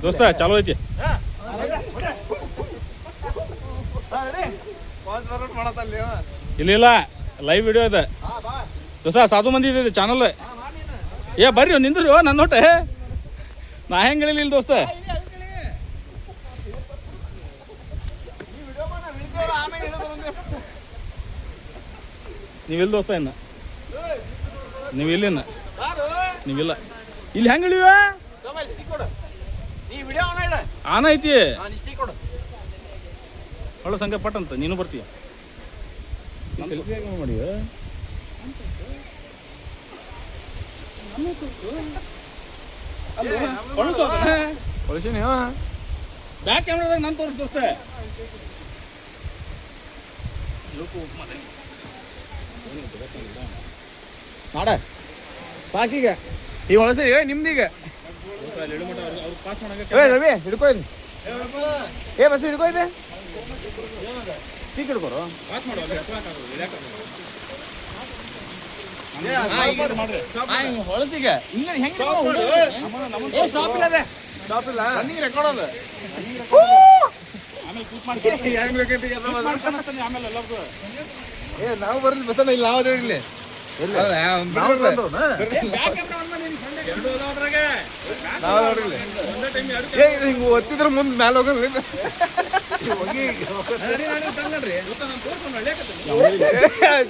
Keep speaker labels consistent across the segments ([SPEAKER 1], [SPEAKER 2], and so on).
[SPEAKER 1] ದೋಸ್ತ ಚಾಲೋ ಐತಿ ಇಲ್ಲ ಇಲ್ಲ ಲೈವ್ ವಿಡಿಯೋ ಇದೆ ದೋಸ್ತ ಸಾಧು ಮಂದಿ ಇದೆ ಚಾನಲ್ ಏ ಬರ್ರಿ ನಿಂದ್ರಿ ನನ್ನ ನೋಟೆ ನಾ ಹೆಂಗೆ ಹೇಳಿಲ್ಲ ದೋಸ್ತ ನೀವಿಲ್ಲ ದೋಸ್ತ ಇನ್ನ ನೀವಿಲ್ಲ ನೀವಿಲ್ಲ ಇಲ್ಲಿ ಹೆಂಗೆ ಇಳಿವ ಆನ ಐತಿ ಒಳ್ಳೆ ಸಂಖ್ಯೆ ಪಟ್ ಅಂತ ನೀನು ಬರ್ತೀಯ ಮಾಡಿ ಬ್ಯಾಕ್ ಕ್ಯಾಮ್ರಾದಾಗ ನಾನು ತೋರಿಸ್ ದೋಸ್ತ
[SPEAKER 2] ಮಾಡ ಸಾಕೀಗ ಈಗ ಹೊಳಸಿ ನಿಮ್ದೀಗ ರವಿ ಹಿಡ್ಕೊ ಇದು ಏ ಬಸ್ ಹಿಡ್ಕೊ ಇದೆ ಪೀಕ್ ಹಿಡ್ಕೊರು ಹೊಳಸಿಗ ಇಲ್ಲ ಹೆಂಗೆ ಸ್ಟಾಪ್ ಇಲ್ಲ ರನ್ನಿಂಗ್ ರೆಕಾರ್ಡ್ ಅದ
[SPEAKER 3] ನಾವು ಬರ್ಲಿ ಬಸಣ್ಣ ಇಲ್ಲ ನಾವು ಅದೇ ಇಲ್ಲಿ ಹಿಂಗ ಒತ್ತಿದ್ರ ಮುಂದೆ ಮ್ಯಾಲ ಹೋಗಲ್ಲ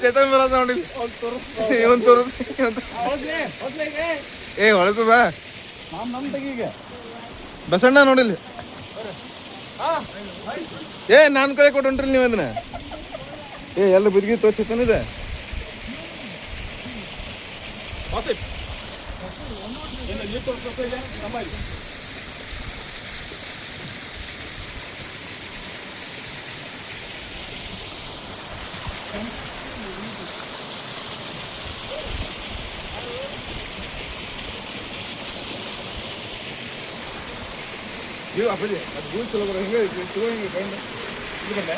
[SPEAKER 3] ಚೇತನ್ ಬರೋದ ನೋಡಿ ಇವನ್ ತೋರಿಸ್ ಏ ಹೊಳಸು ಬಾ ಬಸಣ್ಣ ನೋಡಿಲ್ಲ ಏ ನಾನು ಕಡೆ ಕೊಟ್ಟು ಹೊಂಟ್ರಿ ನೀವು ಅದನ್ನ ಏ ಎಲ್ಲ ಬಿದ್ಗಿ ತೋರ್ಸತ್ತನಿದೆ ನೀವು ಅಪ್ಪಜಿ ಅದು ಭೂಮಿ ಚಲೋ ಬರೋ ಹಿಂಗೆ ಚಲೋ ಹಿಂಗೆ ಕೈಯಿಂದ ಇದು ಬಂದೆ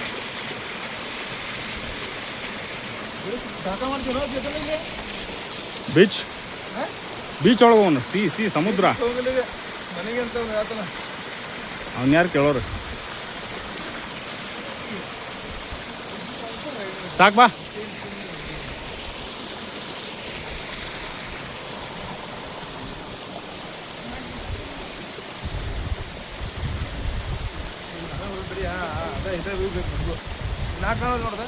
[SPEAKER 3] ಸಾಕ ಮಾಡ್ತೀವಿ ಜೊತೆಗೆ
[SPEAKER 1] ಬೀಚ್ ಬೀಚ್ ಒಳಗೆ ಅವನು ಸಿ ಸಮುದ್ರ
[SPEAKER 3] ಮನೆಗೆ ಅಂತ ಹೇಳ್ತಾನ
[SPEAKER 1] ಅವ್ನು ಯಾರು ಕೇಳೋರು ಸಾಕು ಬಾ
[SPEAKER 3] ನಾಲ್ಕು ಕಾಣ ನೋಡ್ದೆ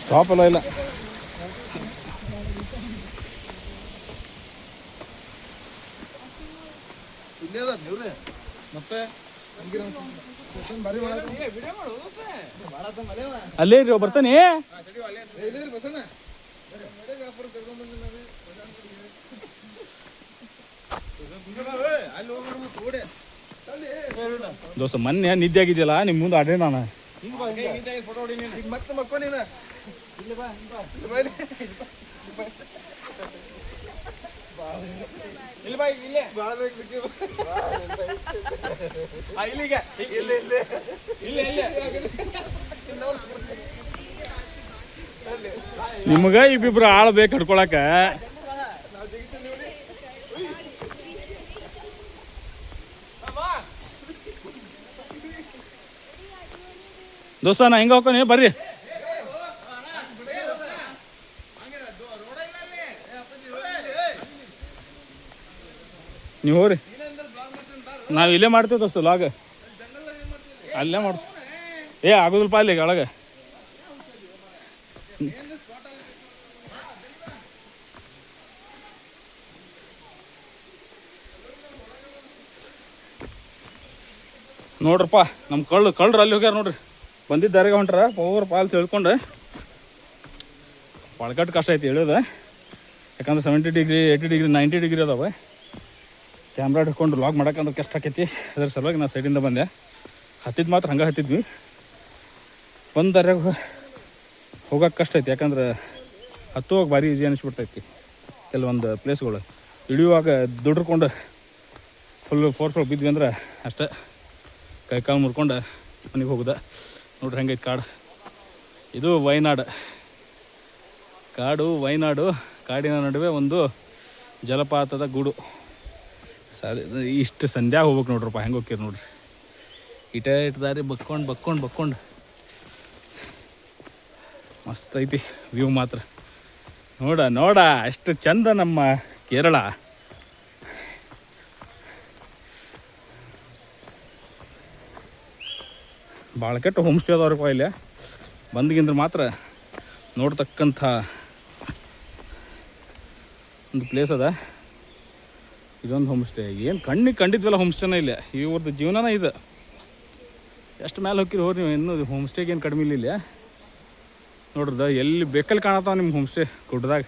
[SPEAKER 1] ಸ್ಟಾಪ್ ಅಲ್ಲ ಇಲ್ಲ
[SPEAKER 3] ಇಲ್ಲೇ ಅದ ನೀವ್ರೆ ಮತ್ತೆ
[SPEAKER 1] ಅಲ್ಲೇ ರೀ ಬರ್ತಾನೆ
[SPEAKER 3] ಬಸಣ್ಣ
[SPEAKER 1] ದೋಸ್ತ ಮೊನ್ನೆ ನಿದ್ದೆ ಆಗಿದೆಯಲ್ಲ ನಿಮ್ಮ ಮುಂದೆ ಆಡ್ರಿ ನಾನು
[SPEAKER 3] ಮತ್ತೆ ಮಕ್ಕೋ ನೀನು
[SPEAKER 1] ನಿಮ್ಗ ಇಬ್ಬಿಬ್ರು ಆಳ ಬೇಕು ಹಿಡ್ಕೊಳಕ ದೋಸ್ತ ನಾ ಹೆಂಗ ಹೋಗ್ತಾನೆ ಬರ್ರಿ ನೀವು ಹೋಗ್ರಿ ನಾವು ಇಲ್ಲೇ ಮಾಡ್ತೀವಿ ದೋಸ್ತ ಲಾಗ ಅಲ್ಲೇ ಮಾಡ್ತೀವಿ ಏ ಆಗೋದಿಲ್ಪ ಅಲ್ಲಿ ಒಳಗೆ ನೋಡ್ರಪ್ಪ ನಮ್ಮ ಕಳ್ರು ಅಲ್ಲಿ ಹೋಗ್ಯಾರ ನೋಡ್ರಿ ಬಂದಿದ್ದ ದಾರಿಗೆ ಹೊಂಟ್ರ ಪವರ್ ಪಾಲ್ ತಿಳ್ಕೊಂಡು ಒಳಗಟ್ಟು ಕಷ್ಟ ಐತಿ ಹೇಳೋದು ಯಾಕಂದ್ರೆ 70 ಡಿಗ್ರಿ 80 ಡಿಗ್ರಿ 90 ಡಿಗ್ರಿ ಅದಾವೆ ಕ್ಯಾಮ್ರಾ ಹಿಡ್ಕೊಂಡು ಲಾಗ್ ಮಾಡೋಕ್ಕಂದ್ರೆ ಕಷ್ಟ ಆಕೈತಿ ಅದ್ರ ಸಲುವಾಗಿ ನಾನು ಸೈಡಿಂದ ಬಂದೆ ಹತ್ತಿದ್ದು ಮಾತ್ರ ಹಂಗೆ ಹತ್ತಿದ್ವಿ ಒಂದು ದಾರ್ಯಾಗ ಹೋಗೋಕೆ ಕಷ್ಟ ಐತಿ ಯಾಕಂದ್ರೆ ಹತ್ತುವಾಗ ಭಾರಿ ಈಸಿ ಅನಿಸ್ಬಿಡ್ತೈತಿ ಕೆಲವೊಂದು ಪ್ಲೇಸ್ಗಳು ಇಳಿಯುವಾಗ ದುಡ್ಕೊಂಡು ಫುಲ್ ಫೋರ್ಸ್ಗಳು ಬಿದ್ವಿ ಅಂದ್ರೆ ಅಷ್ಟೇ ಕೈ ಕಾಲು ಮುರ್ಕೊಂಡು ಮನೆಗೆ ಹೋಗುದ ನೋಡ್ರಿ ಹೆಂಗೈತೆ ಕಾಡು ಇದು ವಯನಾಡು ಕಾಡು. ವಯನಾಡು ಕಾಡಿನ ನಡುವೆ ಒಂದು ಜಲಪಾತದ ಗೂಡು. ಇಷ್ಟು ಸಂಧ್ಯಾ ಹೋಗ್ಬೇಕು ನೋಡ್ರಪ್ಪ, ಹೆಂಗೆ ಹೋಗ್ತೀರಿ ನೋಡ್ರಿ. ಇಟ ದಾರಿ ಬಕ್ಕೊಂಡು ಮಸ್ತ್ ಐತಿ ವ್ಯೂ ಮಾತ್ರ. ನೋಡ ಎಷ್ಟು ಚಂದ ನಮ್ಮ ಕೇರಳ. ಭಾಳ ಕೆಟ್ಟ ಹೋಮ್ ಸ್ಟೇ ಅದಾವ್ರಪ್ಪ ಇಲ್ಲಿ. ಬಂದ್ಗಿಂದ್ರೆ ಮಾತ್ರ ನೋಡ್ತಕ್ಕಂಥ ಒಂದು ಪ್ಲೇಸ್ ಅದ. ಇದೊಂದು ಹೋಮ್ ಸ್ಟೇ. ಏನು ಕಣ್ಣಿಗೆ ಕಂಡಿದ್ವಲ್ಲ ಹೋಮ್ ಸ್ಟೇನ ಇಲ್ಲ. ಇವ್ರದ್ದು ಜೀವನನ ಇದು. ಎಷ್ಟು ಮೇಲೆ ಹೋಗಿರಿ ಹೋರಿ ನೀವು. ಇನ್ನೂ ಹೋಮ್ ಸ್ಟೇಗೆ ಏನು ಕಡಿಮೆ ಇಲ್ಲ. ನೋಡ್ರದ ಎಲ್ಲಿ ಬೇಕಲ್ಲಿ ಕಾಣತ್ತಾವ ನಿಮ್ಮ ಹೋಮ್ ಸ್ಟೇ ಗುಡ್ಡದಾಗ.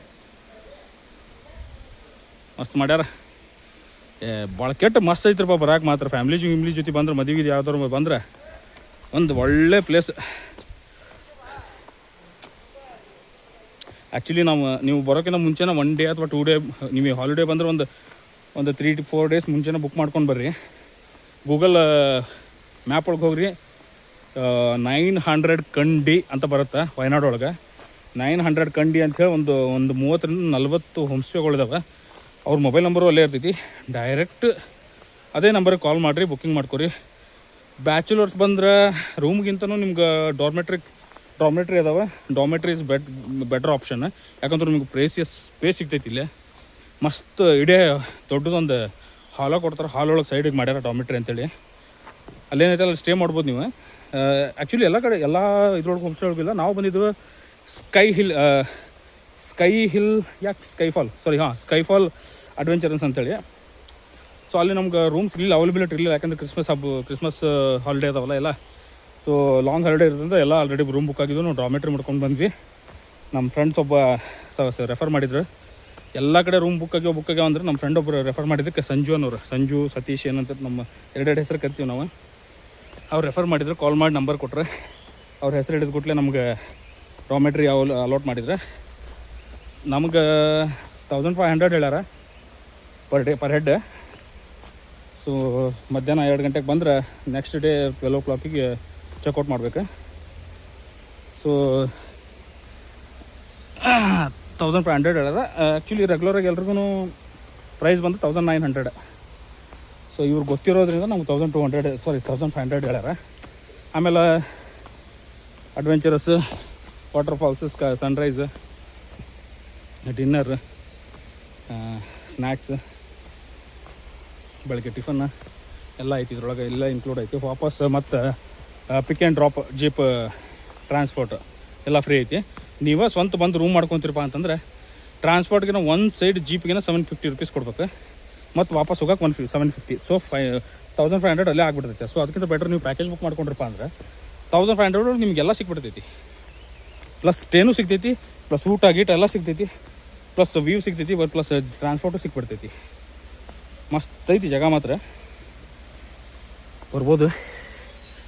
[SPEAKER 1] ಮಸ್ತ್ ಮಾಡ್ಯಾರ. ಭಾಳ ಕೆಟ್ಟ ಮಸ್ತ್ ಐತ್ರಪ್ಪ ಬರಾಕೆ ಮಾತ್ರ. ಫ್ಯಾಮ್ಲಿ ಜೊತೆ ಬಂದ್ರೆ ಮದುವೆಗೆ ಯಾವ್ದಾರು ಬಂದ್ರೆ ಒಂದು ಒಳ್ಳೆ ಪ್ಲೇಸ್. ಆ್ಯಕ್ಚುಲಿ ನೀವು ಬರೋಕ್ಕಿಂತ ಮುಂಚೆನ 1 ಡೇ ಅಥವಾ 2 ಡೇ ನಿಮಗೆ ಹಾಲಿಡೇ ಬಂದ್ರೆ ಒಂದು 3 to 4 ಡೇಸ್ ಮುಂಚೆನೇ ಬುಕ್ ಮಾಡ್ಕೊಂಡು ಬರ್ರಿ. ಗೂಗಲ್ ಮ್ಯಾಪ್ ಒಳಗೆ ಹೋಗ್ರಿ. 900 ಕಂಡಿ ಅಂತ ಬರುತ್ತೆ ವಯನಾಡು ಒಳಗೆ. 900 ಕಂಡಿ ಅಂಥೇಳಿ ಒಂದು 30-40 ಹೋಮ್ ಸ್ಟೇಗಳಿದಾವೆ. ಅವ್ರ ಮೊಬೈಲ್ ನಂಬರು ಅಲ್ಲೇ ಇರ್ತೈತಿ. ಡೈರೆಕ್ಟ್ ಅದೇ ನಂಬರಿಗೆ ಕಾಲ್ ಮಾಡಿರಿ, ಬುಕ್ಕಿಂಗ್ ಮಾಡ್ಕೊರಿ. ಬ್ಯಾಚುಲರ್ಸ್ ಬಂದ್ರೆ ರೂಮ್ಗಿಂತನೂ ನಿಮ್ಗೆ ಡಾರ್ಮೆಟ್ರಿ ಅದಾವೆ. Dormitory is better option. ಯಾಕಂದ್ರೆ ನಿಮ್ಗೆ ಸ್ಪೇಸ್ ಸಿಗ್ತೈತಿ ಇಲ್ಲೇ. ಮಸ್ತ್ ಇಡೇ ದೊಡ್ಡದೊಂದು ಹಾಲಾಗಿ ಕೊಡ್ತಾರೆ. ಹಾಲ್ ಒಳಗೆ ಸೈಡಿಗೆ ಮಾಡ್ಯಾರ ಡಾರ್ಮೆಟ್ರಿ ಅಂತೇಳಿ. ಅಲ್ಲೇನೈತೆ ಅಲ್ಲಿ ಸ್ಟೇ ಮಾಡ್ಬೋದು ನೀವು. ಆ್ಯಕ್ಚುಲಿ ಎಲ್ಲ ಕಡೆ ಎಲ್ಲ ಇದ್ರೊಳಗೆ ಹೋಮ್ ಸ್ಟೇ ಒಳಗಿಲ್ಲ. ನಾವು ಬಂದಿದ್ದು ಸ್ಕೈಫಾಲ್ ಅಡ್ವೆಂಚರನ್ಸ್ ಅಂತೇಳಿ. ಸೊ ಅಲ್ಲಿ ನಮ್ಗೆ ರೂಮ್ಸ್ ಇರಲಿಲ್ಲ, ಅವೈಲಬಿಲಿಟಿ ಇರಲಿಲ್ಲ. ಯಾಕಂದರೆ ಕ್ರಿಸ್ಮಸ್ ಹಾಲಿಡೇ ಅದಾವಲ್ಲ ಎಲ್ಲ. ಸೊ ಲಾಂಗ್ ಹಾಲಿಡೇ ಇರೋದ್ರಿಂದ ಎಲ್ಲ ಆಲ್ರೆಡಿ ರೂಮ್ ಬುಕ್ ಆಗಿದ್ದು. ನಾವು ಡಾರ್ಮೆಟ್ರಿ ಮಾಡ್ಕೊಂಡು ಬಂದ್ವಿ. ನಮ್ಮ ಫ್ರೆಂಡ್ಸ್ ಒಬ್ಬ ರೆಫರ್ ಮಾಡಿದ್ರು. ಎಲ್ಲ ಕಡೆ ರೂಮ್ ಬುಕ್ ಆಗ್ಯಾವ ಅಂದ್ರೆ ನಮ್ಮ ಫ್ರೆಂಡ್ ಒಬ್ಬರು ರೆಫರ್ ಮಾಡಿದ್ದಕ್ಕೆ ಸಂಜು ಸತೀಶ್ ಏನಂತ ನಮ್ಮ 2 ಹೆಸರು ಕರಿತೀವಿ ನಾವು. ಅವ್ರು ರೆಫರ್ ಮಾಡಿದ್ರು. ಕಾಲ್ ಮಾಡಿ ನಂಬರ್ ಕೊಟ್ಟರೆ ಅವ್ರ ಹೆಸರು ಹಿಡಿದು ಕೊಟ್ಟಲೆ ನಮ್ಗೆ ಡಾರ್ಮೆಟ್ರಿ ಅಲಾಟ್ ಮಾಡಿದ್ರೆ. ನಮ್ಗೆ 1500 ಹೇಳ್ಯಾರ ಪರ್ ಹೆಡ್. ಸೊ ಮಧ್ಯಾಹ್ನ 2 ಗಂಟೆಗೆ ಬಂದ್ರೆ ನೆಕ್ಸ್ಟ್ ಡೇ 12 o'clock ಚೆಕ್ಔಟ್ ಮಾಡ್ಬೇಕು. ಸೊ 1500 ಹೇಳ್ಯಾರ. ಆ್ಯಕ್ಚುಲಿ ರೆಗ್ಯುಲರಾಗಿ ಎಲ್ರಿಗೂ ಪ್ರೈಸ್ ಬಂದು 1900. ಸೊ ಇವ್ರಿಗೆ ಗೊತ್ತಿರೋದ್ರಿಂದ ನಮ್ಗೆ 1500 ಹೇಳ್ಯಾರ. ಆಮೇಲೆ adventurous, water falls, sunrise, dinner, snacks, ಬೆಳಗ್ಗೆ ಟಿಫನ್ ಎಲ್ಲ ಐತಿ ಇದ್ರೊಳಗೆ. ಎಲ್ಲ ಇನ್ಕ್ಲೂಡ್ ಐತಿ. ವಾಪಸ್ ಮತ್ತು pick and drop jeep transport ಎಲ್ಲ ಫ್ರೀ ಐತಿ. ನೀವು ಸ್ವಂತ ಬಂದು ರೂಮ್ ಮಾಡ್ಕೊತೀರಪ್ಪ ಅಂತಂದರೆ ಟ್ರಾನ್ಸ್ಪೋರ್ಟ್ಗೆ ಒಂದು ಸೈಡ್ ಜೀಪ್ಗೆ 750 rupees ಕೊಡ್ಬೇಕು. ಮತ್ತು ವಾಪಸ್ ಹೋಗಕ್ಕೆ 750. ಸೊ 1500 ಅಲ್ಲೇ ಆಗ್ಬಿಡ್ತೈತೆ. ಸೊ ಅದಕ್ಕಿಂತ ಬೆಟರ್ ನೀವು ಪ್ಯಾಕೇಜ್ ಬುಕ್ ಮಾಡ್ಕೊಂಡ್ರಪ್ಪ ಅಂದ್ರೆ 1500 ನಿಮಗೆಲ್ಲ ಸಿಕ್ಬಿಡ್ತೈತಿ. ಪ್ಲಸ್ ಸ್ಟೇನೂ ಸಿಗ್ತೈತಿ, ಪ್ಲಸ್ ಊಟ ಗೀಟ ಎಲ್ಲ ಸಿಗ್ತೈತಿ, ಪ್ಲಸ್ ವ್ಯೂ ಸಿಗ್ತೈತಿ, ಪ್ಲಸ್ ಟ್ರಾನ್ಸ್ಪೋರ್ಟು ಸಿಕ್ಬಿಡ್ತೈತಿ. ಮಸ್ತ್ ಐತಿ ಜಾಗ ಮಾತ್ರ. ಬರ್ಬೋದು.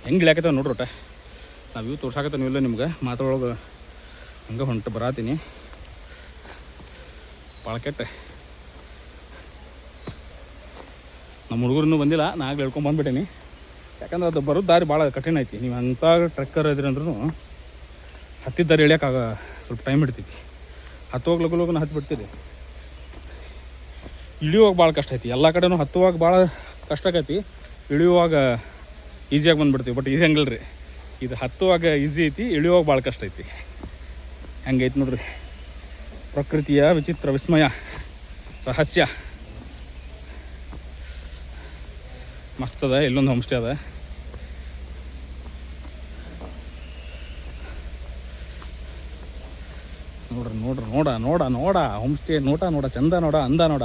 [SPEAKER 1] ಹೆಂಗೆ ಇಳ್ಯಾಕೈತೆ ನೋಡ್ರಿ ಒಟ್ಟ. ನಾವು ವ್ಯೂ ತೋರ್ಸಾಕತ್ತ ನೀವಿಲ್ಲ ನಿಮ್ಗೆ ಮಾತಾಡೋಳಗೆ ಹಂಗೆ ಹೊಂಟು ಬರಾತೀನಿ. ಭಾಳ ಕೆಟ್ಟ. ನಮ್ಮ ಹುಡುಗರು ಬಂದಿಲ್ಲ. ನಾಗಲೇ ಹೇಳ್ಕೊಂಡು ಬಂದ್ಬಿಟ್ಟೇನಿ. ಯಾಕಂದ್ರೆ ಅದು ಬರೋದು ದಾರಿ ಭಾಳ ಕಠಿಣ ಐತಿ. ನೀವು ಅಂಥ ಟ್ರೆಕ್ಕರ್ ಇದ್ರಿ ಅಂದ್ರೂ ಹತ್ತಿದ ದಾರಿ ಇಳಿಯೋಕ್ಕಾಗ ಸ್ವಲ್ಪ ಟೈಮ್ ಹಿಡ್ತೈತಿ. ಲಗು ಹತ್ಬಿಡ್ತೀರಿ. ಇಳಿಯುವಾಗ ಭಾಳ ಕಷ್ಟ ಐತಿ. ಎಲ್ಲ ಕಡೆನೂ ಹತ್ತುವಾಗ ಭಾಳ ಕಷ್ಟ ಆಗೈತಿ, ಇಳಿಯುವಾಗ ಈಸಿಯಾಗಿ ಬಂದುಬಿಡ್ತೀವಿ. ಬಟ್ ಇದು ಹೆಂಗಲ್ಲ ರೀ, ಇದು ಹತ್ತುವಾಗ ಈಸಿ ಐತಿ, ಇಳಿಯುವಾಗ ಭಾಳ ಕಷ್ಟ ಐತಿ. ಹೆಂಗೈತಿ ನೋಡ್ರಿ ಪ್ರಕೃತಿಯ ವಿಚಿತ್ರ ವಿಸ್ಮಯ ರಹಸ್ಯ. ಮಸ್ತ್ ಅದ. ಇಲ್ಲೊಂದು ಹೋಮ್ ಸ್ಟೇ ಅದ. ನೋಡ ಹೋಮ್ ಸ್ಟೇ ನೋಡ ಚಂದ ಅಂದ ನೋಡ.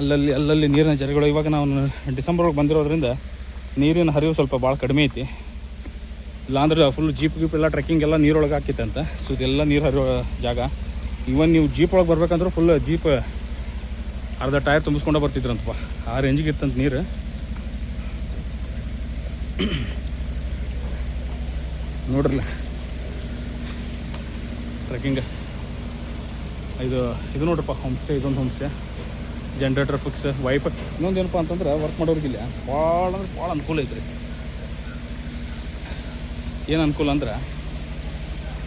[SPEAKER 1] ಅಲ್ಲಲ್ಲಿ ನೀರಿನ ಜರಿಗಳು. ಇವಾಗ ನಾವು ಡಿಸೆಂಬರ್ ಒಳಗೆ ಬಂದಿರೋದ್ರಿಂದ ನೀರಿನ ಹರಿವು ಸ್ವಲ್ಪ ಭಾಳ ಕಡಿಮೆ ಐತಿ. ಇಲ್ಲಾಂದ್ರೆ ಫುಲ್ ಜೀಪ್ ಎಲ್ಲ ಟ್ರೆಕ್ಕಿಂಗ್ ಎಲ್ಲ ನೀರೊಳಗೆ ಹಾಕಿತ್ತೆ ಅಂತ. ಸೊ ಇದೆಲ್ಲ ನೀರು ಹರಿಯೋ ಜಾಗ. ಇವನ್ ನೀವು ಜೀಪ್ ಒಳಗೆ ಬರ್ಬೇಕಂದ್ರೆ ಫುಲ್ ಜೀಪ್ ಅರ್ಧ ಟೈರ್ ತುಂಬಿಸ್ಕೊಂಡೇ ಬರ್ತಿದ್ರಂತಪ್ಪ. ಆ ರೇಂಜಿಗೆ ಇತ್ತಂತ ನೀರು. ನೋಡ್ರಲ್ಲ ಟ್ರೆಕ್ಕಿಂಗ್. ಇದು ನೋಡ್ರಪ್ಪ ಹೋಮ್ ಸ್ಟೇ. ಇದೊಂದು home stay. Generator fix, wifi. ಇನ್ನೊಂದು ಏನಪ್ಪ ಅಂತಂದ್ರೆ ವರ್ಕ್ ಮಾಡೋರಿಗಿಲ್ಲ ಭಾಳ ಅಂದ್ರೆ ಭಾಳ ಅನುಕೂಲ ಐತ್ರಿ. ಏನು ಅನುಕೂಲ ಅಂದ್ರೆ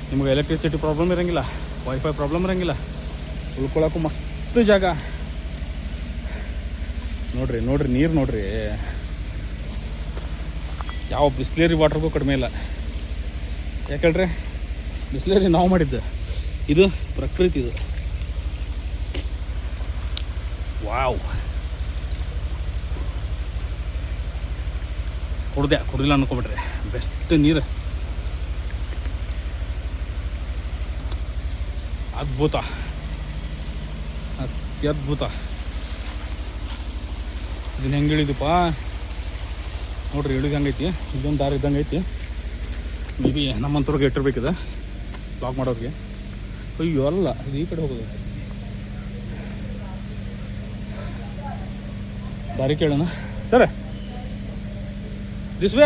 [SPEAKER 1] ನಿಮ್ಗೆ ಎಲೆಕ್ಟ್ರಿಸಿಟಿ ಪ್ರಾಬ್ಲಮ್ ಇರೋಂಗಿಲ್ಲ, ವೈಫೈ ಪ್ರಾಬ್ಲಮ್ ಇರೋಂಗಿಲ್ಲ, ಉಳ್ಕೊಳಕ್ಕೂ ಮಸ್ತ್ ಜಾಗ. ನೋಡ್ರಿ ನೀರು ನೋಡ್ರಿ, ಯಾವ ಬಿಸ್ಲೇರಿ ವಾಟ್ರಿಗೂ ಕಡಿಮೆ ಇಲ್ಲ. ಯಾಕೆ ಹೇಳ್ರಿ, ಬಿಸ್ಲೇರಿ ನಾವು ಮಾಡಿದ್ದು, ಇದು ಪ್ರಕೃತಿ. ಇದು ವಾವ್, ಕುಡ್ದಿಲ್ಲ ಅನ್ಕೊಬಿಟ್ರಿ, ಬೆಸ್ಟ್ ನೀರು, ಅದ್ಭುತ, ಅತ್ಯದ್ಭುತ. ಇದನ್ನ ಹೆಂಗೆ ಇಳಿದಪ್ಪ ನೋಡ್ರಿ, ಇಳಿದು ಹಂಗೈತಿ, ಇದೊಂದು ದಾರಿ ಇದ್ದಂಗೆ ಐತಿ. ಮೇ ಬಿ ನಮ್ಮಂಥವ್ರಿಗೆ ಇಟ್ಟಿರ್ಬೇಕಿದೆ ಬ್ಲಾಕ್ ಮಾಡೋರಿಗೆ. ಅಯ್ಯೋ ಅಲ್ಲ, ಇದು ಈ ಕಡೆ ಹೋಗೋದು ದಾರಿ. ಕೇಳೋಣ sir, this way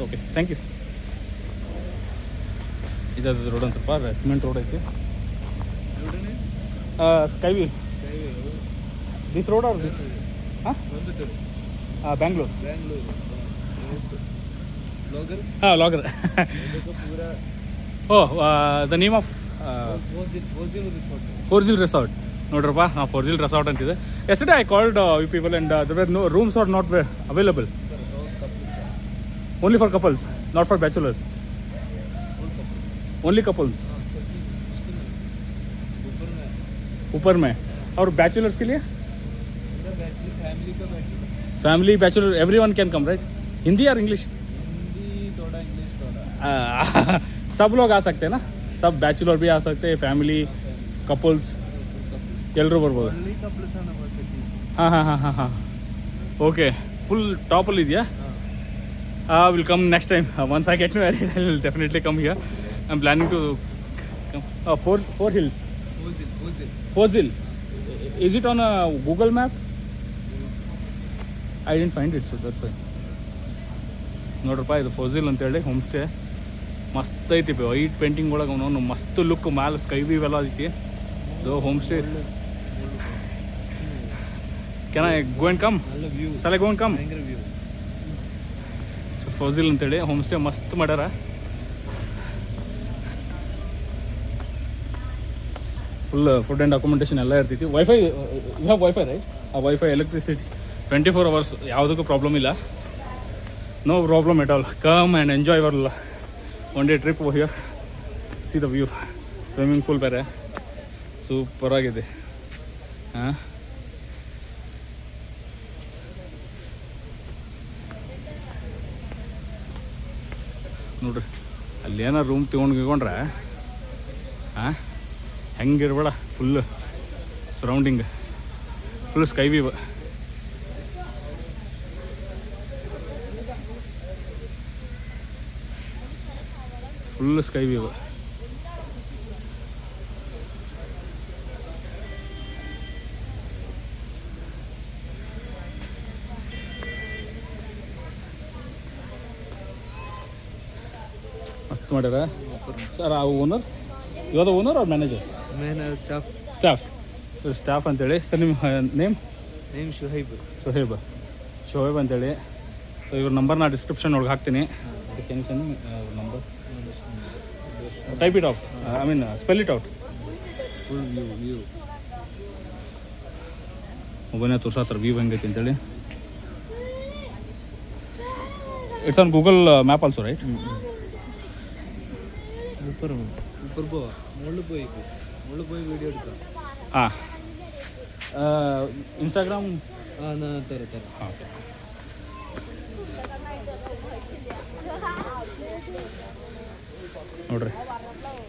[SPEAKER 1] okay, thank you. ಇದಾದ ರೋಡ್ ಅಂತ ಸ್ವಲ್ಪ ಸಿಮೆಂಟ್ ರೋಡ್ ಐತಿ. ಸ್ಕೈವಿ ದಿಸ್ ರೋಡ್ ಅವ್ರ ದಿಸ್ ಹಾಂ ಬ್ಯಾಂಗ್ಳೂರ್. ಹಾಂ ಲಾಗರ್. ಓಹ್ ದ ನೇಮ್ ಆಫ್ ಫೋರ್ಜಿಲ್ ರೆಸಾರ್ಟ್. ನೋಡ್ರಪ್ಪ, ಹಾಂ ಫೋರ್ಜಿಲ್ ರೆಸಾರ್ಟ್ ಅಂತಿದೆ. Yesterday I called you people and there were no rooms are not available. Only for couples, not for bachelors. Only couples. ऊपर में. और bachelors के लिए? Family bachelor everyone can come, right? Hindi or English?
[SPEAKER 2] Hindi थोड़ा, English थोड़ा.
[SPEAKER 1] सब लोग आ सकते हैं ना, सब ಬ್ಯಾಚುಲರ್ भी आ सकते हैं, ಫ್ಯಾಮಿಲಿ ಕಪಲ್ಸ್ ಎಲ್ಲರೂ ಬರ್ಬೋದು. ಹಾಂ ಓಕೆ, ಫುಲ್ ಟಾಪಲ್ಲಿ ಇದೆಯಾ? Will come next time. Once I get married I will definitely come here. I am planning to four hills. Fozil. Is it on a Google map? I didn't find it, so that's why. ನೋಡ್ರಪ್ಪ, ಇದು ಫೋಜಿಲ್ ಅಂತೇಳಿ home stay. ಮಸ್ತ್ ಐತಿ, white painting ಒಳಗೆ ಅವನು ಮಸ್ತ್ look, ಮ್ಯಾಲೆ sky view ಎಲ್ಲ ಐತಿ. ಇದು home stay. Can I go and come? Shall I go and come? So ಫೋಜಿಲ್ ಅಂತೇಳಿ ಹೋಮ್ ಸ್ಟೇ ಮಸ್ತ್ ಮಾಡ್ಯಾರ. ಫುಲ್ ಫುಡ್ ಆ್ಯಂಡ್ ಅಕೊಮಡೇಷನ್ ಎಲ್ಲ ಇರ್ತೈತಿ. Wifi, you have wifi right? ಆ ವೈಫೈ, ಎಲೆಕ್ಟ್ರಿಸಿಟಿ 24 hours, ಯಾವುದಕ್ಕೂ ಪ್ರಾಬ್ಲಮ್ ಇಲ್ಲ. No problem at all. Come and enjoy your one day trip over here. See the view. Swimming pool ಬೇರೆ ಸೂಪರಾಗಿದೆ. ಹಾಂ, ನೋಡ್ರಿ, ಅಲ್ಲೇನೋ ರೂಮ್ ತೊಗೊಂಡ್ರೆ ಹಾಂ ಹೆಂಗಿರ್ಬೇಡ, full surrounding, full sky view. Full sky view. ಮಸ್ತ್ ಮಾಡ್ಯಾರ ಸರ್. ಆ ಓನರ್, ಇವಾಗ ಓನರ್ ಅವ್ರ ಮ್ಯಾನೇಜರ್? ಸ್ಟಾಫ್ ಅಂತೇಳಿ. ಸರ್ ನಿಮ್ಮ ನೇಮ್? ಶುಹೈಬ್ ಅಂತೇಳಿ. ಸೊ ಇವ್ರ ನಂಬರ್ ನಾ ಡಿಸ್ಕ್ರಿಪ್ಷನ್ ಒಳಗೆ ಹಾಕ್ತೀನಿ. Number type it out, I mean spell it out.
[SPEAKER 2] Full view
[SPEAKER 1] ಮೊಬೈಲ್ನ ತೋರ್ಸತ್ತಾರೆ ವ್ಯೂ ಹೆಂಗೈತಿ ಅಂತೇಳಿ. It's on Google map also right?
[SPEAKER 2] ऊपर पो मुल्लु पोई वीडियो எடுக்க.
[SPEAKER 1] ಹಾಂ, ಇನ್ಸ್ಟಾಗ್ರಾಮ್.
[SPEAKER 2] ನಾ ತರ
[SPEAKER 1] ಹಾಂ, ಓಕೆ. ನೋಡ್ರಿ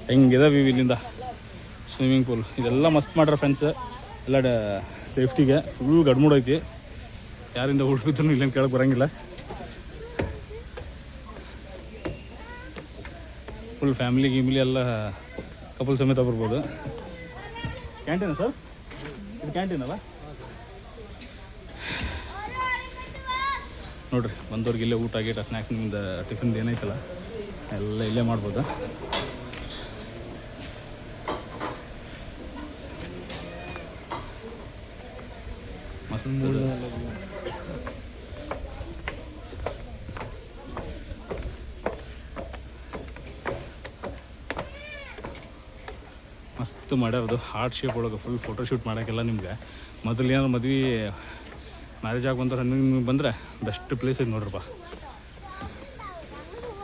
[SPEAKER 1] ಹೆಂಗಿದೆ ವ್ಯೂ ಇಲ್ಲಿಂದ. ಸ್ವಿಮ್ಮಿಂಗ್ ಪೂಲ್ ಇದೆಲ್ಲ ಮಸ್ತ್ ಮಾಡ್ರೆ ಫ್ರೆಂಡ್ಸ್. ಎಲ್ಲ ಸೇಫ್ಟಿಗೆ ಫುಲ್ ಗಡ್ಮೂಡ್ ಐತಿ. ಯಾರಿಂದ ಹುಡುಗಿದ್ರು ಇಲ್ಲೇನು ಕೇಳಕ್ಕೆ ಬರೋಂಗಿಲ್ಲ. ಫುಲ್ ಫ್ಯಾಮಿಲಿ ಗೀಮಿಲಿ ಎಲ್ಲ ಕಪಲ್ ಸಮೇತ ಬರ್ಬೋದು. Canteen sir? ಇದು ಕ್ಯಾಂಟೀನ್ ಅಲ್ಲ? ನೋಡ್ರಿ, ಬಂದವ್ರಿಗೆ ಇಲ್ಲೇ ಊಟ ಗೀಟ ಸ್ನ್ಯಾಕ್ಸ್ ನಿಮ್ದು ಟಿಫಿನ್ದು ಏನೈತಲ್ಲ ಎಲ್ಲ ಇಲ್ಲೇ ಮಾಡ್ಬೋದು. ಮಸ್ತ್. ಮಸ್ತ್ ಮಾಡ್ಯಾರದು ಹಾರ್ಟ್ ಶೇಪ್ ಒಳಗೆ ಫುಲ್ ಫೋಟೋಶೂಟ್ ಮಾಡೋಕ್ಕೆಲ್ಲ ನಿಮ್ಗೆ ಮೊದಲು ಏನಾರು ಮದ್ವೆ ಮ್ಯಾರೇಜ್ ಆಗಿ ಬಂದ್ರೆ ನಿಮ್ಗೆ ಬಂದರೆ ಬೆಸ್ಟ್ ಪ್ಲೇಸ್ ಐತೆ ನೋಡ್ರಪ್ಪ.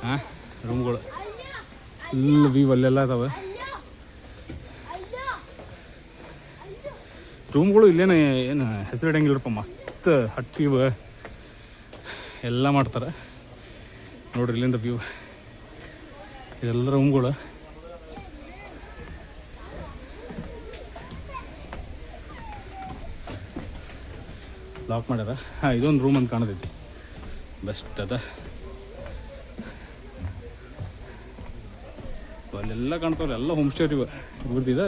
[SPEAKER 1] ಹಾಂ, ರೂಮ್ಗಳು ಫುಲ್ ವ್ಯೂ ಅಲ್ಲೆಲ್ಲ ಅದಾವೆ. ರೂಮ್ಗಳು ಇಲ್ಲೇನು ಏನು ಹೆಸರಿಡಂಗಿಲ್ಲರಪ್ಪ, ಮಸ್ತ್ ಹಟ್ಟಿ ಎಲ್ಲ ಮಾಡ್ತಾರೆ ನೋಡ್ರಿ. ಇಲ್ಲಿಂದ ವ್ಯೂ ಇದೆಲ್ಲ ರೂಮ್ಗಳು. ಲಾಕ್ ಮಾಡ್ಯಾರ. ಹಾಂ, ಇದೊಂದು ರೂಮ್ ಅಂತ ಕಾಣತೈತಿ, ಬೆಸ್ಟ್ ಅದ. ಅಲ್ಲೆಲ್ಲ ಕಾಣ್ತಾವ್ರೆ, ಎಲ್ಲ ಹೋಮ್ ಸ್ಟೇ ಇವೆ ಇವ್ರದ್ದಿದೆ.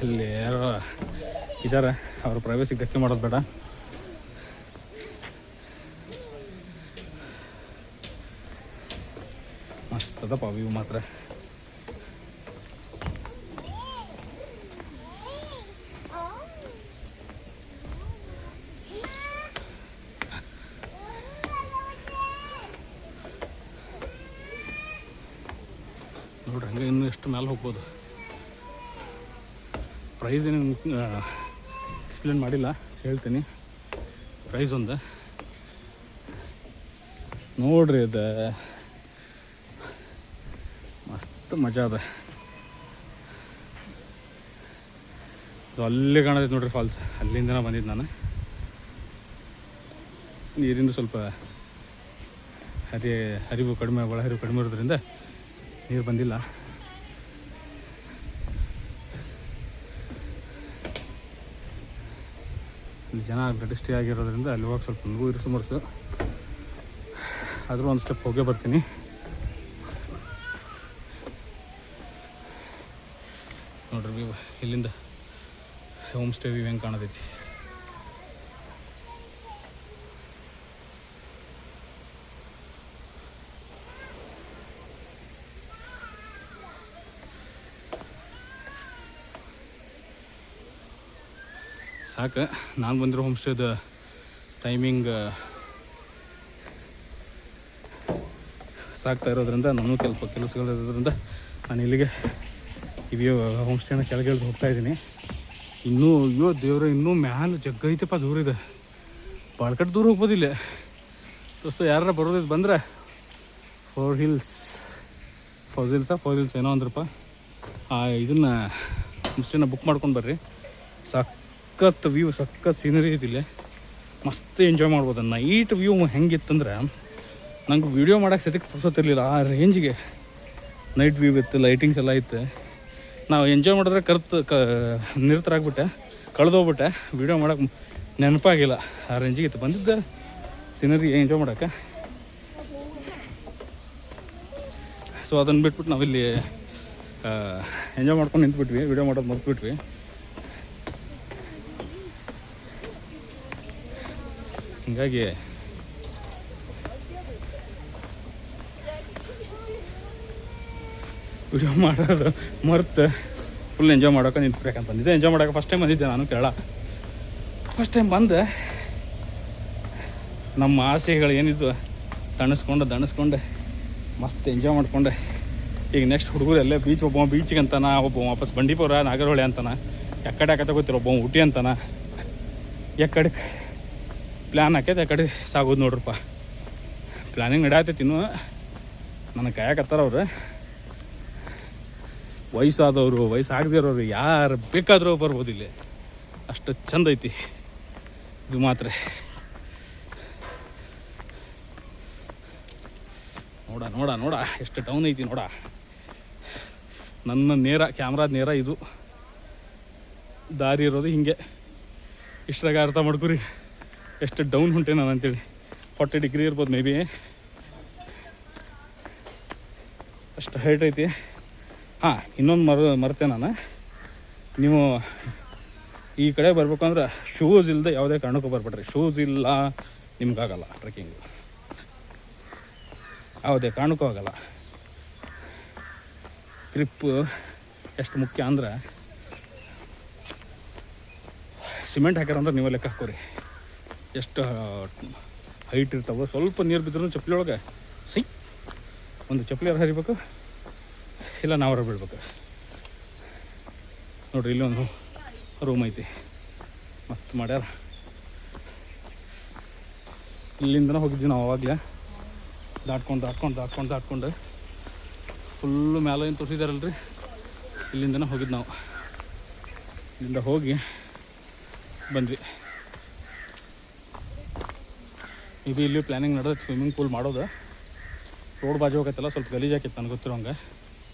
[SPEAKER 1] ಅಲ್ಲಿ ಯಾರೋ ಇದ್ದಾರೆ, ಅವ್ರ ಪ್ರೈವೇಸಿಗೆ ಧಕ್ಕೆ ಮಾಡೋದು ಬೇಡ. ಮಸ್ತ್ ಅದಪ್ಪ ವ್ಯೂ ಮಾತ್ರ. ನೋಡ್ರಿ ಹಂಗೆ ಇನ್ನೂ ಎಷ್ಟು ಮೇಲೆ ಹೋಗ್ಬೋದು. ಪ್ರೈಸ್ ಏನು ಎಕ್ಸ್ಪ್ಲೇನ್ ಮಾಡಿಲ್ಲ, ಹೇಳ್ತೀನಿ. ಪ್ರೈಸ್ ಒಂದು ನೋಡ್ರಿ, ಅದು ಮಸ್ತ್ ಮಜಾ ಅದ. ಅದು ಅಲ್ಲೇ ಕಾಣತೈತೆ ನೋಡ್ರಿ ಫಾಲ್ಸ್. ಅಲ್ಲಿಂದ ಬಂದಿದ್ದು ನಾನು. ನೀರಿಂದ ಸ್ವಲ್ಪ ಹರಿವು ಕಡಿಮೆ, ಒಳಹರಿವು ಕಡಿಮೆ ಇರೋದ್ರಿಂದ ನೀರು ಬಂದಿಲ್ಲ. ಇಲ್ಲಿ ಜನ ಗಡಿಷ್ಠಿ ಆಗಿರೋದ್ರಿಂದ ಅಲ್ಲಿ ಹೋಗಿ ಸ್ವಲ್ಪ ನನಗೂ ಇರಿಸು ಆದರೂ ಒಂದು ಸ್ಟೆಪ್ ಹೋಗೇ ಬರ್ತೀನಿ. ನೋಡ್ರಿ ವ್ಯೂ ಇಲ್ಲಿಂದ ಹೋಮ್ ಸ್ಟೇ ವ್ಯೂ ಹೆಂಗೆ ಕಾಣತೈತಿ. ಸಾಕು. ನಾನು ಬಂದಿರೋ ಹೋಮ್ ಸ್ಟೇದ ಟೈಮಿಂಗ್ ಸಾಕ್ತಾ ಇರೋದ್ರಿಂದ ನಾನು ಕೆಲಸಗಳಿರೋದ್ರಿಂದ ನಾನು ಇಲ್ಲಿಗೆ ಇವ್ಯೂ ಹೋಮ್ ಸ್ಟೇನ ಕೆಳಗೆ ಹೋಗ್ತಾಯಿದ್ದೀನಿ. ಇನ್ನೂ ಅಯ್ಯೋ ದೇವ್ರೆ, ಇನ್ನೂ ಮ್ಯಾಲೆ ಜಗ್ಗೈತಪ್ಪ, ದೂರ ಇದೆ, ಭಾಳ ಕಡೆ ದೂರ ಹೋಗ್ಬೋದಿಲ್ಲ. ದೋಸ್ತ ಯಾರು ಬರೋದು ಬಂದರೆ ಫೋರ್ ಹಿಲ್ಸ್ ಏನೋ ಅಂದ್ರಪ್ಪ, ಇದನ್ನು ಹೋಮ್ ಸ್ಟೇನ ಬುಕ್ ಮಾಡ್ಕೊಂಡು ಬರ್ರಿ. ಸಖತ್ ವ್ಯೂ, ಸಖತ್ ಸೀನರಿ ಐತಿಲ್ಲ, ಮಸ್ತ್ ಎಂಜಾಯ್ ಮಾಡ್ಬೋದು. ನೈಟ್ ವ್ಯೂ ಹೆಂಗಿತ್ತಂದ್ರೆ ನಂಗೆ ವೀಡಿಯೋ ಮಾಡೋಕ್ಕೆ ಸದ್ಯಕ್ಕೆ ಪುರ್ಸೊತ್ತಿರಲಿಲ್ಲ. ಆ ರೇಂಜಿಗೆ ನೈಟ್ ವ್ಯೂ ಇತ್ತು, ಲೈಟಿಂಗ್ಸ್ ಎಲ್ಲ ಇತ್ತು. ನಾವು ಎಂಜಾಯ್ ಮಾಡಿದ್ರೆ ನಿರತರಾಗ್ಬಿಟ್ಟೆ, ಕಳೆದೋಗ್ಬಿಟ್ಟೆ. ವೀಡಿಯೋ ಮಾಡೋಕ್ಕೆ ನೆನಪಾಗಿಲ್ಲ, ಆ ರೇಂಜಿಗೆ ಇತ್ತು. ಬಂದಿದ್ದ ಸೀನರಿ ಎಂಜಾಯ್ ಮಾಡೋಕ್ಕೆ. ಸೊ ಅದನ್ನು ಬಿಟ್ಬಿಟ್ಟು ನಾವಿಲ್ಲಿ ಎಂಜಾಯ್ ಮಾಡ್ಕೊಂಡು ನಿಂತ್ಬಿಟ್ವಿ, ವೀಡಿಯೋ ಮಾಡೋದು ಮರ್ತ್ಬಿಟ್ವಿ. ಹೀಗಾಗಿ ವಿಡಿಯೋ ಮಾಡೋದು ಮರ್ತು ಫುಲ್ ಎಂಜಾಯ್ ಮಾಡೋಕೆ ನಿಂತ್ಬೇಕಂತ ಬಂದಿದ್ದೆ. ಎಂಜಾಯ್ ಮಾಡೋಕೆ ಫಸ್ಟ್ ಟೈಮ್ ಬಂದಿದ್ದೆ ನಾನು ಕೇರಳ. ಫಸ್ಟ್ ಟೈಮ್ ಬಂದೆ, ನಮ್ಮ ಆಸೆಗಳು ಏನಿದ್ದು ದಣಿಸ್ಕೊಂಡು ಮಸ್ತ್ ಎಂಜಾಯ್ ಮಾಡಿಕೊಂಡೆ. ಈಗ ನೆಕ್ಸ್ಟ್ ಹುಡುಗರು ಎಲ್ಲೇ ಒಬ್ಬ ಬೀಚಿಗೆ ಅಂತಾನ, ಒಬ್ಬ ವಾಪಸ್ ಬಂಡೀಪುರ ನಾಗರಹೊಳೆ ಅಂತಾನ, ಎಕ್ಕಡೆ ಹಾಕತ್ತೆ ಗೊತ್ತಿರೋ, ಒಬ್ಬ ಊಟಿ ಅಂತಾನ. ಎಕ್ಕಡೆ ಪ್ಲ್ಯಾನ್ ಹಾಕೈತೆ ಆ ಕಡೆ ಸಾಗೋದು ನೋಡ್ರಪ್ಪ. ಪ್ಲ್ಯಾನಿಂಗ್ ನಡ್ಯಾತೈತಿ ಇನ್ನೂ. ನನಗೆ ಕಾಯಕತ್ತಾರ ಅವ್ರು, ವಯಸ್ಸಾದವರು, ವಯಸ್ಸಾಗದೇ ಇರೋರು ಯಾರು ಬೇಕಾದರೂ ಬರ್ಬೋದು ಇಲ್ಲಿ. ಅಷ್ಟು ಚಂದ ಐತಿ ಇದು ಮಾತ್ರ. ನೋಡ ಎಷ್ಟು ಡೌನ್ ಐತಿ ನೋಡ. ನನ್ನ ಕ್ಯಾಮ್ರಾದ ನೇರ ಇದು ದಾರಿ ಇರೋದು ಹಿಂಗೆ. ಇಷ್ಟ್ರಾಗ ಅರ್ಥ ಮಾಡ್ಕೊರಿ ಎಷ್ಟು ಡೌನ್ ಹೊಂಟೆ ನಾನು ಅಂತೇಳಿ. 40 ಡಿಗ್ರಿ ಇರ್ಬೋದು ಮೇ ಬಿ, ಅಷ್ಟು ಹೈಟ್ ಐತಿ. ಹಾಂ, ಇನ್ನೊಂದು ಮರೆತೆ ನಾನು. ನೀವು ಈ ಕಡೆ ಬರ್ಬೇಕಂದ್ರೆ ಶೂಸ್ ಇಲ್ಲದೆ ಯಾವುದೇ ಕಾರಣಕ್ಕೂ ಬರ್ಬೇಡ್ರಿ. ಶೂಸ್ ಇಲ್ಲ ನಿಮ್ಗಾಗಲ್ಲ ಟ್ರೆಕ್ಕಿಂಗು, ಯಾವುದೇ ಕಾರಣಕ್ಕೂ ಆಗಲ್ಲ. ಗ್ರಿಪ್ಪು ಎಷ್ಟು ಮುಖ್ಯ ಅಂದ್ರೆ, ಸಿಮೆಂಟ್ ಹಾಕ್ಯಾರಂದ್ರೆ ನೀವು ಲೆಕ್ಕ ಹಾಕೋರಿ ಎಷ್ಟು ಹೈಟ್ ಇರ್ತಾವೆ. ಸ್ವಲ್ಪ ನೀರು ಬಿದ್ದರೂ ಚಪ್ಪಲಿ ಒಳಗೆ ಒಂದು ಚಪ್ಪಲಿ ಹರಿಬೇಕು. ಇಲ್ಲ ನಾವು ಹೊರಗೆ ಬೀಳ್ಬೇಕು. ನೋಡಿರಿ ಇಲ್ಲೊಂದು ರೂಮ್ ಐತಿ, ಮಸ್ತ್ ಮಾಡ್ಯಾರ. ಇಲ್ಲಿಂದನೇ ಹೋಗಿದ್ವಿ ನಾವು ಅವಾಗಲೇ, ದಾಟ್ಕೊಂಡು ಫುಲ್ಲು ಮ್ಯಾಲೆ ಏನು ತೋರಿಸಿದಾರಲ್ರಿ, ಇಲ್ಲಿಂದನೇ ಹೋಗಿದ್ದು ನಾವು. ಇಲ್ಲಿಂದ ಹೋಗಿ ಬಂದ್ವಿ. ಇದು ಇಲ್ಲಿ ಪ್ಲ್ಯಾನಿಂಗ್ ನಡೆದೈತೆ ಸ್ವಿಮ್ಮಿಂಗ್ ಪೂಲ್ ಮಾಡೋದು. ರೋಡ್ ಬಾಜು ಹೋಗತ್ತಲ್ಲ, ಸ್ವಲ್ಪ ಗಲೀಜು ಹಾಕಿತ್ತು ನನಗೆ ಗೊತ್ತಿರೋಂಗೆ,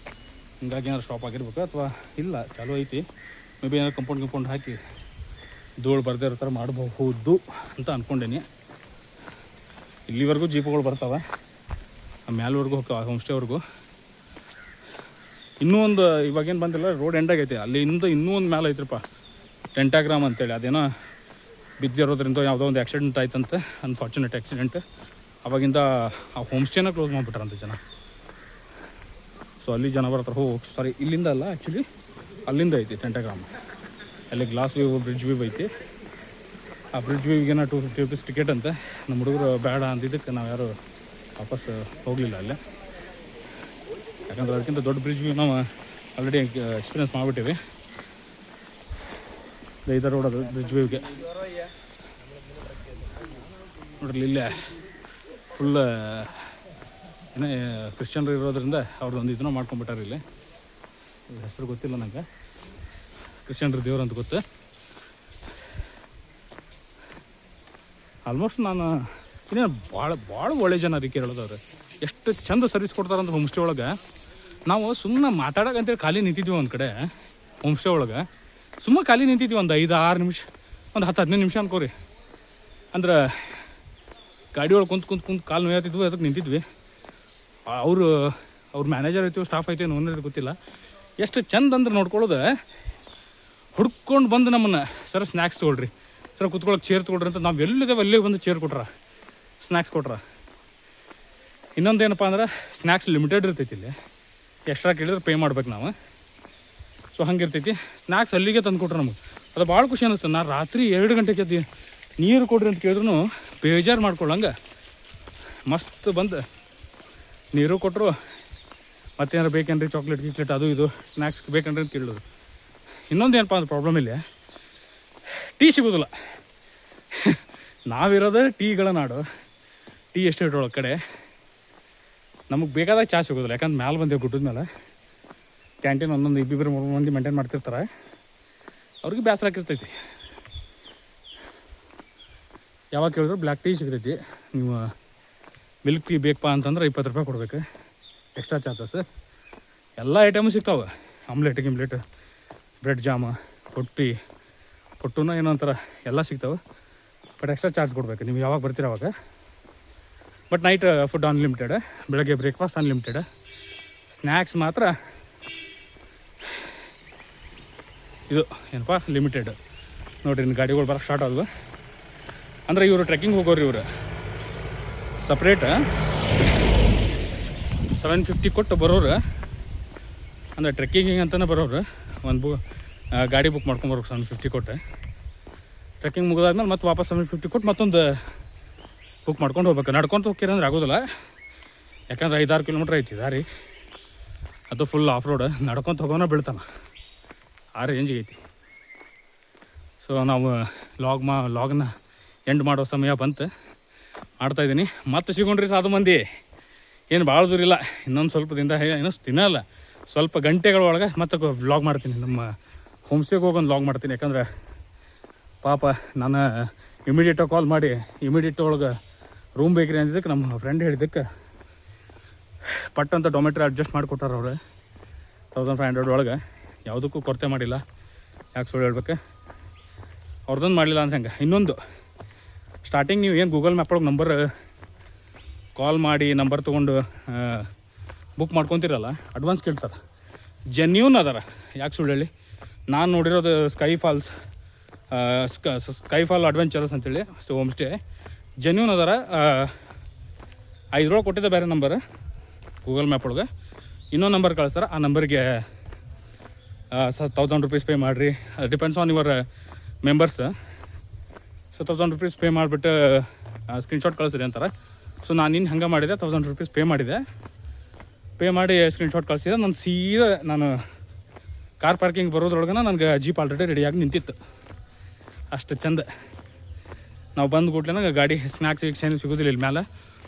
[SPEAKER 1] ಹಿಂಗಾಗಿ ಏನಾರು ಸ್ಟಾಪ್ ಆಗಿರ್ಬೇಕು ಅಥವಾ ಇಲ್ಲ ಚಾಲೂ ಐತಿ. ಮೇ ಬಿ ಏನಾರು ಕಂಪೌಂಡ್ ಹಾಕಿ ಧೂಳು ಬರದೇ ಇರೋ ಥರ ಮಾಡಬಹುದು ಅಂತ ಅಂದ್ಕೊಂಡೇನಿ. ಇಲ್ಲಿವರೆಗೂ ಜೀಪ್ಗಳು ಬರ್ತಾವೆ, ಆ ಮ್ಯಾಲ್ವರೆಗೂ ಹೋಗ್ತಾವೆ ಹೋಮ್ಸ್ಟೇವರೆಗೂ. ಇನ್ನೂ ಒಂದು ಇವಾಗೇನು ಬಂದಿಲ್ಲ, ರೋಡ್ ಎಂಡಾಗೈತೆ. ಅಲ್ಲಿಂದ ಇನ್ನೂ ಒಂದು ಮ್ಯಾಲೆ ಐತ್ರಪ್ಪ, ಟೆಂಟಾಗ್ರಾಮ್ ಅಂತೇಳಿ. ಅದೇನೋ ಬಿದ್ದಿರೋದ್ರಿಂದ ಯಾವುದೋ ಒಂದು ಆ್ಯಕ್ಸಿಡೆಂಟ್ ಆಯ್ತಂತೆ, ಅನ್ಫಾರ್ಚುನೇಟ್ ಆ್ಯಕ್ಸಿಡೆಂಟ್. ಅವಾಗಿಂದ ಆ ಹೋಮ್ಸ್ಟೇನ ಕ್ಲೋಸ್ ಮಾಡಿಬಿಟ್ರಂತೆ ಜನ. ಸೊ ಅಲ್ಲಿ ಜನ ಬರ್ತಾರೆ. ಸಾರಿ, ಇಲ್ಲಿಂದ ಅಲ್ಲ ಆ್ಯಕ್ಚುಲಿ, ಅಲ್ಲಿಂದ ಐತಿ ಟೆಂಟಾಗ್ರಾಮ್. ಅಲ್ಲಿ ಗ್ಲಾಸ್ ವ್ಯೂ, ಬ್ರಿಡ್ಜ್ ವ್ಯೂ ಐತಿ. ಆ ಬ್ರಿಡ್ಜ್ ವ್ಯೂಗೇನೋ 250 ರೂಪೀಸ್ ಟಿಕೆಟ್ ಅಂತೆ. ನಮ್ಮ ಹುಡುಗರು ಬೇಡ ಅಂದಿದ್ದಕ್ಕೆ ನಾವು ಯಾರು ವಾಪಸ್ ಹೋಗಲಿಲ್ಲ ಅಲ್ಲೇ. ಯಾಕಂದ್ರೆ ಅದಕ್ಕಿಂತ ದೊಡ್ಡ ಬ್ರಿಡ್ಜ್ ವ್ಯೂ ನಾವು ಆಲ್ರೆಡಿ ಎಕ್ಸ್ಪೀರಿಯನ್ಸ್ ಮಾಡಿಬಿಟ್ಟಿವಿ. ಇದರ ರೋಡ್ ಅದು ಬ್ರಿಡ್ಜ್ ವ್ಯೂಗೆ. ನೋಡ್ರಿ ಇಲ್ಲೇ ಫುಲ್ ಏನೇ ಕ್ರಿಶ್ಚಿಯನ್ರು ಇರೋದ್ರಿಂದ ಅವ್ರದ್ದೊಂದು ಇದನ್ನ ಮಾಡ್ಕೊಂಬಿಟ್ಟಾರೆ. ಇಲ್ಲಿ ಹೆಸರು ಗೊತ್ತಿಲ್ಲ ನನಗೆ, ಕ್ರಿಶ್ಚಿಯನ್ರು ದೇವ್ರು ಅಂತ ಗೊತ್ತು. ಆಲ್ಮೋಸ್ಟ್ ನಾನು ಇನ್ನೇನು ಭಾಳ ಒಳ್ಳೆ ಜನ ರೀ ಕೇಳೋದವ್ರು. ಎಷ್ಟು ಚಂದ ಸರ್ವಿಸ್ ಕೊಡ್ತಾರಂದ್ರೆ ಹೋಮ್ ಸ್ಟೇ ಒಳಗೆ. ನಾವು ಸುಮ್ಮನೆ ಮಾತಾಡೋಕ್ಕಂತೇಳಿ ಖಾಲಿ ನಿಂತಿದ್ವಿ ಒಂದು ಕಡೆ ಹೋಮ್ ಸ್ಟೇ ಒಳಗೆ. ಸುಮ್ಮನೆ ಖಾಲಿ ನಿಂತಿದ್ವಿ ಒಂದು 5-6 ನಿಮಿಷ, ಒಂದು 10-15 ನಿಮಿಷ ಅನ್ಕೋರಿ. ಅಂದ್ರೆ ಗಾಡಿ ಒಳಗೆ ಕುಂತು ಕಾಲು ನೋಯ್ತಿದ್ವಿ, ಅದಕ್ಕೆ ನಿಂತಿದ್ವಿ. ಅವ್ರ ಮ್ಯಾನೇಜರ್ ಐತಿ, ಸ್ಟಾಫ್ ಐತಿ, ನೋಡಿದ್ರೆ ಗೊತ್ತಿಲ್ಲ. ಎಷ್ಟು ಚಂದ ಅಂದ್ರೆ ನೋಡ್ಕೊಳ್ಳೋದು. ಹುಡ್ಕೊಂಡು ಬಂದು ನಮ್ಮನ್ನು ಸರ್ ಸ್ನ್ಯಾಕ್ಸ್ ತೊಗೊಳ್ರಿ, ಸರ್ ಕುತ್ಕೊಳ್ಳೋಕೆ ಚೇರ್ ತೊಗೊಳ್ರಿ ಅಂತ. ನಾವು ಎಲ್ಲಿದ್ದೇವೆ ಅಲ್ಲೇ ಬಂದು ಚೇರ್ ಕೊಟ್ರ, ಸ್ನ್ಯಾಕ್ಸ್ ಕೊಟ್ರ. ಇನ್ನೊಂದು ಏನಪ್ಪ ಅಂದ್ರೆ ಸ್ನ್ಯಾಕ್ಸ್ ಲಿಮಿಟೆಡ್ ಇರ್ತೈತಿ ಇಲ್ಲಿ, ಎಕ್ಸ್ಟ್ರಾ ಕೇಳಿದ್ರೆ ಪೇ ಮಾಡ್ಬೇಕು ನಾವು. ಸೊ ಹಂಗಿರ್ತೈತಿ. ಸ್ನ್ಯಾಕ್ಸ್ ಅಲ್ಲಿಗೆ ತಂದು ಕೊಟ್ರು ನಮಗೆ. ಅದು ಭಾಳ ಖುಷಿ ಅನ್ನಿಸ್ತು. ನಾನು ರಾತ್ರಿ 2 ಗಂಟೆಗೆ ಎದ್ದು ನೀರು ಕೊಡ್ರಿ ಅಂತ ಕೇಳಿದ್ರು ಬೇಜಾರು ಮಾಡ್ಕೊಳ್ಳಂಗೆ ಮಸ್ತ್ ಬಂದು ನೀರು ಕೊಟ್ಟರು. ಮತ್ತೇನಾರು ಬೇಕೇನ್ರಿ ಚಾಕ್ಲೇಟ್ ಗಿಕ್ಲೇಟ್ ಅದು ಇದು ಸ್ನ್ಯಾಕ್ಸ್ ಬೇಕಂದ್ರೆ ಅಂತ ಕೇಳಿದ್ರು. ಇನ್ನೊಂದು ಏನಪ್ಪ ಅಂದ್ರೆ ಪ್ರಾಬ್ಲಮ್ ಇಲ್ಲಿ ಟೀ ಸಿಗೋದಿಲ್ಲ. ನಾವಿರೋದೇ ಟೀಗಳ ನಾಡು, ಟೀ ಎಸ್ಟೇಟ್ ಒಳಗೆ ಕಡೆ. ನಮಗೆ ಬೇಕಾದಾಗ ಚಹಾ ಸಿಗೋದಿಲ್ಲ, ಯಾಕಂದ್ರೆ ಮ್ಯಾಲೆ ಬಂದೇವು ಗುಡ್ಡದ ಮೇಲೆ. ಕ್ಯಾಂಟೀನ್ ಒಂದೊಂದು 2-3 ಮಂದಿ ಮೇಂಟೈನ್ ಮಾಡ್ತಿರ್ತಾರೆ, ಅವ್ರಿಗೆ ಬೇಸರ ಆಗಿರ್ತೈತಿ. ಯಾವಾಗ ಕೇಳಿದ್ರು ಬ್ಲ್ಯಾಕ್ ಟೀ ಸಿಗ್ತೈತಿ. ನೀವು ಮಿಲ್ಕ್ ಟೀ ಬೇಕಪ್ಪ ಅಂತಂದ್ರೆ 20 ರೂಪಾಯಿ ಕೊಡ್ಬೇಕು, ಎಕ್ಸ್ಟ್ರಾ ಚಾರ್ಜಸ್. ಎಲ್ಲ ಐಟಮು ಸಿಗ್ತಾವೆ, ಆಮ್ಲೆಟ್ ಗಿಮ್ಲೆಟ್, ಬ್ರೆಡ್ ಜಾಮ, ಪೊಟ್ಟುನೋ ಏನೋ ಒಂಥರ ಎಲ್ಲ ಸಿಗ್ತಾವೆ. ಬಟ್ ಎಕ್ಸ್ಟ್ರಾ ಚಾರ್ಜ್ ಕೊಡ್ಬೇಕು ನೀವು ಯಾವಾಗ ಬರ್ತೀರ ಅವಾಗ. ಬಟ್ ನೈಟ್ ಫುಡ್ ಅನ್ಲಿಮಿಟೆಡ್, ಬೆಳಗ್ಗೆ ಬ್ರೇಕ್ಫಾಸ್ಟ್ ಅನ್ಲಿಮಿಟೆಡ್, ಸ್ನ್ಯಾಕ್ಸ್ ಮಾತ್ರ ಇದು ಏನಪ್ಪ ಲಿಮಿಟೆಡ್. ನೋಡಿರಿ ಇನ್ನು ಗಾಡಿಗಳು ಬರೋಕ್ಕೆ ಸ್ಟಾರ್ಟ್ ಆದವು. ಅಂದರೆ ಇವರು ಟ್ರೆಕ್ಕಿಂಗ್ ಹೋಗೋರು, ಇವರು ಸಪ್ರೇಟ್ 750 ಕೊಟ್ಟು ಬರೋರು. ಅಂದರೆ ಟ್ರೆಕ್ಕಿಂಗ್ ಅಂತಲೇ ಬರೋರು. ಒಂದು ಗಾಡಿ ಬುಕ್ ಮಾಡ್ಕೊಂಬರ್ಬೇಕು 750 ಕೊಟ್ಟು. ಟ್ರೆಕ್ಕಿಂಗ್ ಮುಗಿದಾದ್ಮೇಲೆ ಮತ್ತೆ ವಾಪಸ್ 750 ಕೊಟ್ಟು ಮತ್ತೊಂದು ಬುಕ್ ಮಾಡ್ಕೊಂಡು ಹೋಗ್ಬೇಕು. ನಡ್ಕೊತ ಹೋಗ್ತೀರಂದ್ರೆ ಆಗೋದಿಲ್ಲ, ಯಾಕಂದ್ರೆ 5-6 ಕಿಲೋಮೀಟ್ರ್ ಐತಿ ದಾರಿ. ಅದು ಫುಲ್ ಆಫ್ ರೋಡ್. ನಡ್ಕೊತ ಹೋಗೋಣ ಬೀಳ್ತಾನೆ, ಆ ರೇಂಜಿಗೆ ಐತಿ. ಸೊ ನಾವು ಲಾಗ್ನ ಎಂಡ್ ಮಾಡೋ ಸಮಯ ಬಂತು, ಮಾಡ್ತಾಯಿದ್ದೀನಿ. ಮತ್ತೆ ಸಿಗೋಣ್ರಿ ಸಾಧು ಮಂದಿ. ಏನು ಭಾಳ ದೂರ ಇಲ್ಲ, ಇನ್ನೊಂದು ಸ್ವಲ್ಪ ದಿನ ಅಲ್ಲ, ಸ್ವಲ್ಪ ಗಂಟೆಗಳ ಒಳಗೆ ಮತ್ತೆ ವ್ಲಾಗ್ ಮಾಡ್ತೀನಿ. ನಮ್ಮ ಹೋಮ್ ಸ್ಟೇಗೆ ಹೋಗೊಂದು ವ್ಲಾಗ್ ಮಾಡ್ತೀನಿ. ಯಾಕಂದ್ರೆ ಪಾಪ ನಾನು ಇಮಿಡಿಯೇಟಾಗಿ ಕಾಲ್ ಮಾಡಿ ಇಮಿಡಿಯೇಟ್ ಒಳಗೆ ರೂಮ್ ಬೇಕ್ರಿ ಅಂದಿದ್ದಕ್ಕೆ ನಮ್ಮ ಫ್ರೆಂಡ್ ಹೇಳಿದ್ದಕ್ಕೆ ಪಟ್ಟಂತ ಡೊಮೆಟ್ರಿ ಅಡ್ಜಸ್ಟ್ ಮಾಡಿಕೊಟ್ಟಾರ ಅವರು 1500 ಒಳಗೆ. ಯಾವುದಕ್ಕೂ ಕೊರತೆ ಮಾಡಿಲ್ಲ, ಯಾಕೆ ಸುಳ್ಳು ಹೇಳ್ಬೇಕು. ಅವ್ರದ್ದೊಂದು ಮಾಡಲಿಲ್ಲ ಅಂದ್ರೆ ಹೆಂಗೆ. ಇನ್ನೊಂದು ಸ್ಟಾರ್ಟಿಂಗ್ ನೀವು ಏನು ಗೂಗಲ್ ಮ್ಯಾಪ್ ಒಳಗೆ ನಂಬರ್ ಕಾಲ್ ಮಾಡಿ ನಂಬರ್ ತೊಗೊಂಡು ಬುಕ್ ಮಾಡ್ಕೊತಿರಲ್ಲ, ಅಡ್ವಾನ್ಸ್ ಕೇಳ್ತಾರೆ. ಜೆನ್ಯೂನ್ ಅದಾರ, ಯಾಕೆ ಸುಳ್ಳು ಹೇಳಿ. ನಾನು ನೋಡಿರೋದು ಸ್ಕೈ ಫಾಲ್ ಅಡ್ವೆಂಚರಸ್ ಅಂತೇಳಿ ಹೋಮ್ ಸ್ಟೇ. ಜೆನ್ಯೂನ್ ಅದಾರ. 5 ರೂಪಾಯಿ ಕೊಟ್ಟಿದ್ದೆ ಬೇರೆ ನಂಬರ್ ಗೂಗಲ್ ಮ್ಯಾಪ್ ಒಳಗೆ. ಇನ್ನೊಂದು ನಂಬರ್ ಕಳಿಸ್ತಾರೆ, ಆ ನಂಬರ್ಗೆ 1000 ರೂಪೀಸ್ ಪೇ ಮಾಡಿರಿ. Depends on your members. So 1000 rupees pay ಮಾಡಿಬಿಟ್ಟು ಸ್ಕ್ರೀನ್ಶಾಟ್ ಕಳಿಸ್ರಿ ಅಂತಾರೆ. ಸೊ ನಾನು ಹಂಗೆ ಮಾಡಿದೆ, 1000 ರೂಪೀಸ್ ಪೇ ಮಾಡಿದೆ. ಪೇ ಮಾಡಿ ಸ್ಕ್ರೀನ್ಶಾಟ್ ಕಳಿಸಿದ್ರೆ ನಾನು ಸೀದಾ ನಾನು ಕಾರ್ ಪಾರ್ಕಿಂಗ್ ಬರೋದ್ರೊಳಗೆ ನನಗೆ ಜೀಪ್ ಆಲ್ರೆಡಿ ರೆಡಿಯಾಗಿ ನಿಂತಿತ್ತು. ಅಷ್ಟು ಚಂದ. ನಾವು ಬಂದು ಕೂಡಲೇ ಗಾಡಿ ಸ್ನ್ಯಾಕ್ಸ್ ಏನು ಸಿಗೋದಿಲ್ಲ ಇಲ್ಲಿ ಮೇಲೆ.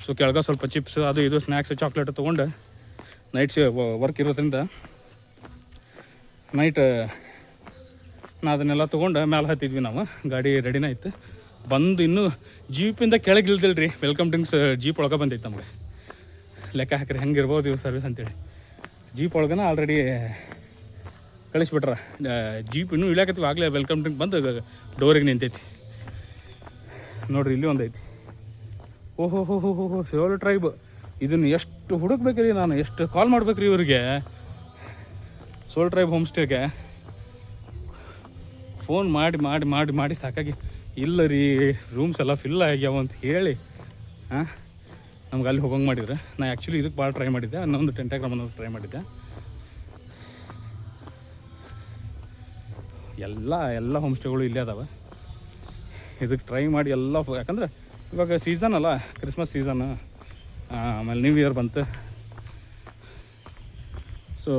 [SPEAKER 1] ಸೊ ಕೆಳಗೆ ಸ್ವಲ್ಪ ಚಿಪ್ಸ್ ಅದು ಇದು ಸ್ನ್ಯಾಕ್ಸ್ ಚಾಕ್ಲೇಟ್ ತೊಗೊಂಡು ನೈಟ್ ವರ್ಕ್ ಇರೋದ್ರಿಂದ ನೈಟ್ ನಾ ಅದನ್ನೆಲ್ಲ ತೊಗೊಂಡು ಮೇಲೆ ಹತ್ತಿದ್ವಿ ನಾವು. ಗಾಡಿ ರೆಡಿನೇ ಇತ್ತು. ಬಂದು ಇನ್ನೂ ಜೀಪಿಂದ ಕೆಳಗೆ ಇಲ್ದಿಲ್ಲ ರೀ, ವೆಲ್ಕಮ್ ಡ್ರಿಂಕ್ಸ್ ಜೀಪ್ ಒಳಗೆ ಬಂದೈತೆ ನಮಗೆ. ಲೆಕ್ಕ ಹಾಕಿರಿ ಹೆಂಗಿರ್ಬೋದು ಇವು ಸರ್ವಿಸ್ ಅಂತೇಳಿ. ಜೀಪ್ ಒಳಗನ ಆಲ್ರೆಡಿ ಕಳಿಸ್ಬಿಟ್ರ. ಜೀಪ್ ಇನ್ನೂ ಇಳಿಯಾಕತ್ತೀವಿ, ಆಗಲೇ ವೆಲ್ಕಮ್ ಡ್ರಿಂಕ್ ಬಂದು ಡೋರಿಗೆ ನಿಂತೈತಿ ನೋಡಿರಿ. ಇಲ್ಲಿ ಒಂದೈತಿ. ಓಹೋ ಹೋ ಹೋ ಹೋ ಸೋಲೋ ಟ್ರೈಬ್. ಇದನ್ನು ಎಷ್ಟು ಹುಡುಕ್ಬೇಕ್ರಿ, ನಾನು ಎಷ್ಟು ಕಾಲ್ ಮಾಡ್ಬೇಕ್ರಿ ಇವ್ರಿಗೆ. ಸೋಲೋ ಟ್ರೈಬ್ ಹೋಮ್ ಸ್ಟೇಗೆ ಫೋನ್ ಮಾಡಿ ಮಾಡಿ ಮಾಡಿ ಮಾಡಿ ಸಾಕಾಗಿ, ಇಲ್ಲ ರೀ ರೂಮ್ಸ್ ಎಲ್ಲ ಫಿಲ್ ಆಗ್ಯಾವ ಅಂತ ಹೇಳಿ ನಮ್ಗೆ ಅಲ್ಲಿ ಹೋಗಂಗೆ ಮಾಡಿದ್ರೆ. ನಾನು ಆ್ಯಕ್ಚುಲಿ ಇದಕ್ಕೆ ಭಾಳ ಟ್ರೈ ಮಾಡಿದ್ದೆ, ಇನ್ನೊಂದು ಟೆಂಟಾಗ್ರಾಮ್ ಅನ್ನೋದು ಟ್ರೈ ಮಾಡಿದ್ದೆ. ಎಲ್ಲ ಹೋಮ್ ಸ್ಟೇಗಳು ಇಲ್ಲೇ ಅದಾವೆ. ಇದಕ್ಕೆ ಟ್ರೈ ಮಾಡಿ ಎಲ್ಲ ಯಾಕಂದ್ರೆ ಇವಾಗ ಸೀಸನ್ ಅಲ್ಲ, ಕ್ರಿಸ್ಮಸ್ ಸೀಸನ್, ಆಮೇಲೆ ನ್ಯೂ ಇಯರ್ ಬಂತು. ಸೊ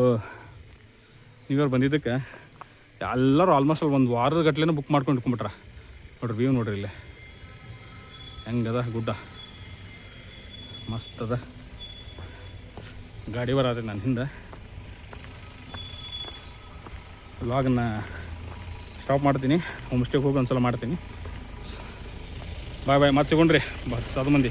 [SPEAKER 1] ನ್ಯೂ ಇಯರ್ ಬಂದಿದ್ದಕ್ಕೆ ಎಲ್ಲರೂ ಆಲ್ಮೋಸ್ಟ್ ಒಂದು ವಾರದ ಗಟ್ಲೆನೂ ಬುಕ್ ಮಾಡ್ಕೊಂಡು ಇಟ್ಕೊಂಬಿಟ್ರ. ನೋಡ್ರಿ ವ್ಯೂ ನೋಡ್ರಿ ಇಲ್ಲೇ ಹೆಂಗದ ಗುಡ್ಡ, ಮಸ್ತ್ ಅದ. ಗಾಡಿ ಬರೋದ್ರಿ ನಾನು ಹಿಂದೆ. ವ್ಲಾಗನ್ನ ಸ್ಟಾಪ್ ಮಾಡ್ತೀನಿ, ಹೋಮ್ ಸ್ಟೇಗೆ ಹೋಗಿ ಒಂದ್ಸಲ ಮಾಡ್ತೀನಿ. ಬಾಯ್ ಬಾಯ್, ಮತ್ತೆ ಸಿಗೋಣ್ರಿ 10 ಮಂದಿ.